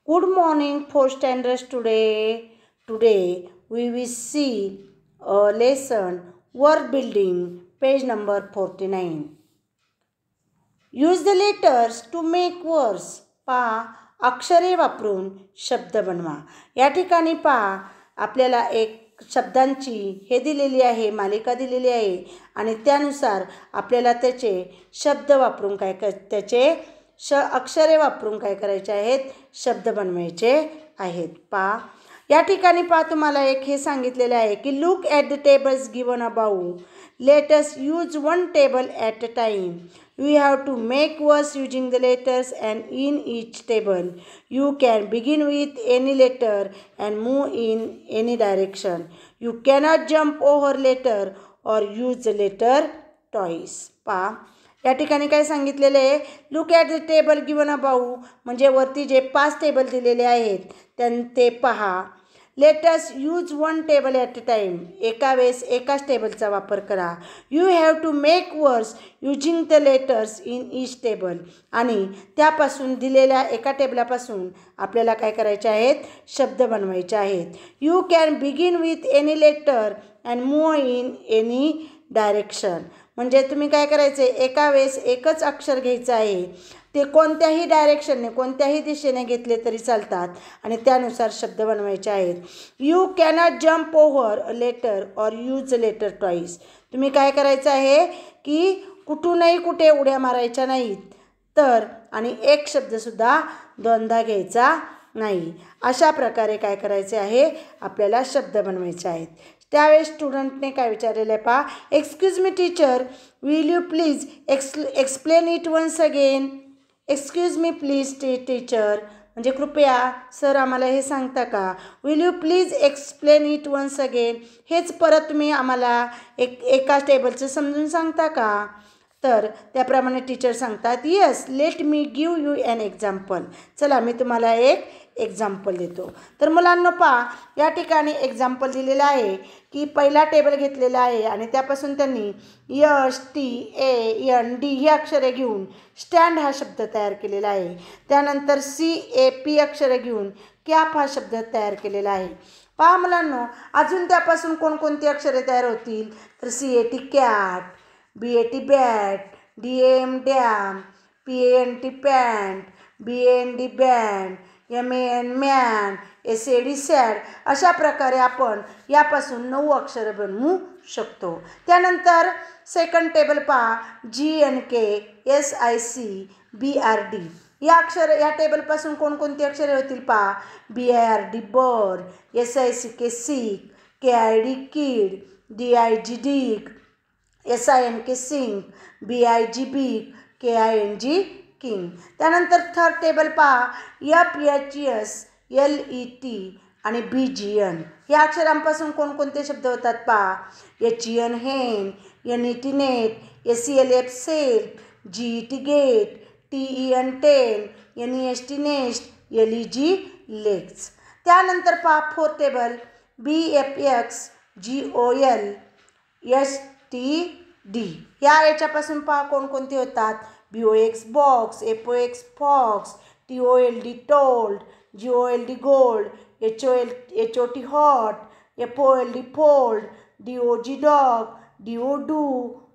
Good morning, fourth standards. Today we will see a lesson word building, page number 49. Use the letters to make words. पहा, अक्षरे वापरून शब्द बनवा. या ठिकाणी पहा, आपल्याला एक शब्दांची हे दिलेली आहे, मालिका दिलेली आहे आणि त्यानुसार आपल्याला त्याचे शब्द वापरून त्याचे अक्षरे वापरून काय करायचे आहेत, शब्द बनवायचे आहेत. पहा, या ठिकाणी पहा, तुम्हाला एक हे सांगितलेले आहे की look at the tables given about. Late us use one table at a time. You have to make words using the letters and in each table. You can begin with any letter and move in any direction. You cannot jump over letter or use the letter twice. पहा, या ठिकाणी काय सांगितलेले आहे, look at the table given about म्हणजे वरती जे 5 table दिलेले आहेत ते पहा. Let us use one table at a time. एका वेळेस एकाच टेबलचा वापर करा. You have to make words using the letters in each table. आणि त्यापासून दिलेल्या एका टेबलापासून आपल्याला काय करायचे आहेत, शब्द बनवायचे आहेत. You can begin with any letter and move in any direction. म्हणजे तुम्ही काय करायचे, एका वेळेस एकच अक्षर घ्यायचं आहे, ते कोणत्याही डायरेक्शनने कोणत्याही दिशेने घेतले तरी चालतात आणि त्यानुसार शब्द बनवायचे आहेत. You cannot jump over a letter or use a letter twice. तुम्ही काय करायचं आहे की कुठूनही कुठे उड्या मारायच्या नाहीत तर आणि एक शब्दसुद्धा दोनदा घ्यायचा नाही. अशा प्रकारे काय करायचे आहे, आपल्याला शब्द बनवायचे आहेत. त्यावेळेस स्टुडंटने काय विचारलेलं आहे पहा, excuse me teacher, will you please explain it once again. Excuse me please teacher म्हणजे कृपया सर आम्हाला हे सांगता का. Will you please explain it once again, हेच परत तुम्ही आम्हाला एकाच टेबलचं समजून सांगता का. तर त्याप्रमाणे टीचर सांगतात, yes let me give you an example. चला मी तुम्हाला एक एक्झाम्पल देतो. तर मुलांनो पहा, या ठिकाणी एक्झाम्पल दिलेलं आहे की पहिला टेबल घेतलेला आहे आणि त्यापासून त्यांनी यश, टी, ए, एन, डी ही अक्षरे घेऊन स्टँड हा शब्द तयार केलेला आहे. त्यानंतर सी, ए, पी अक्षरे घेऊन कॅप हा शब्द तयार केलेला आहे. पहा मुलांनो, अजून त्यापासून कोणकोणती अक्षरे तयार होतील तर C, A, T cat, B, A, T bat, D, A, M dam, P, A, N, T pant, B, A, N, D band, M, A, N man, S, A, D sad. अशा प्रकारे आपण यापासून 9 अक्षरं बनवू शकतो. त्यानंतर सेकंड टेबल पहा, G, N, K, S, I, C, B, R, D. या टेबलपासून कोणकोणती अक्षरे होतील पहा, B, I, R, D bird, S, I, C, K sick, K, I, D kid, D, I, G dig, S, I, N, K sink, B, I, G big, K, I, N, G king. त्यानंतर third table पहा, F, H, S, L, E, T आणि B, जी, N. या अक्षरांपासून कोणकोणते शब्द होतात पहा, H, E, N hen, N, E, T net, S, E, L, F self, G, E, T get, T, E, N ten, N, E, S, T nest, L, E, G legs. त्यानंतर पहा fourth table, B, F, X, G, O, L, S, T, D. याच्यापासून पहा कोणकोणते होतात, B, O, X box, F, O, X fox, T, O, L, D told, G, O, L, D gold, H, O, T hot, F, O, L, D fold, D, O, G dog, D, O, do,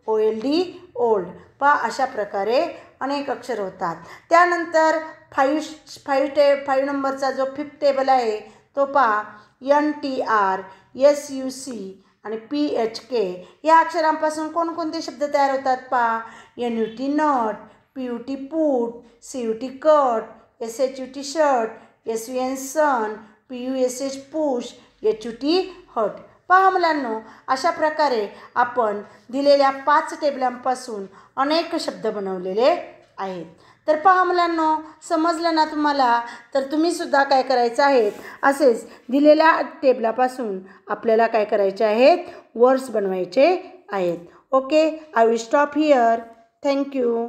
O, L, D old. पहा अशा प्रकारे अनेक अक्षर होतात. त्यानंतर 5 नंबरचा जो 5th table आहे तो पहा, N, T, R, S, U, C आणि पी, एच, के. या अक्षरांपासून कोणकोणते शब्द तयार होतात पहा, N, U, T nut, P, U, T put, C, U, T cut, S, H, U, T shirt, S, U, N sun, P, U, S, H push, H, U, T hut. पहा मुलांनो, अशा प्रकारे आपण दिलेल्या 5 टेबलांपासून अनेक शब्द बनवलेले आहेत. तर पहा मुलांनो, समजलं ना तुम्हाला. तर तुम्हीसुद्धा काय करायचं आहे, असेच दिलेल्या टेबलापासून आपल्याला काय करायचे आहेत, वर्ड्स बनवायचे आहेत. Okay, I will stop here. Thank you.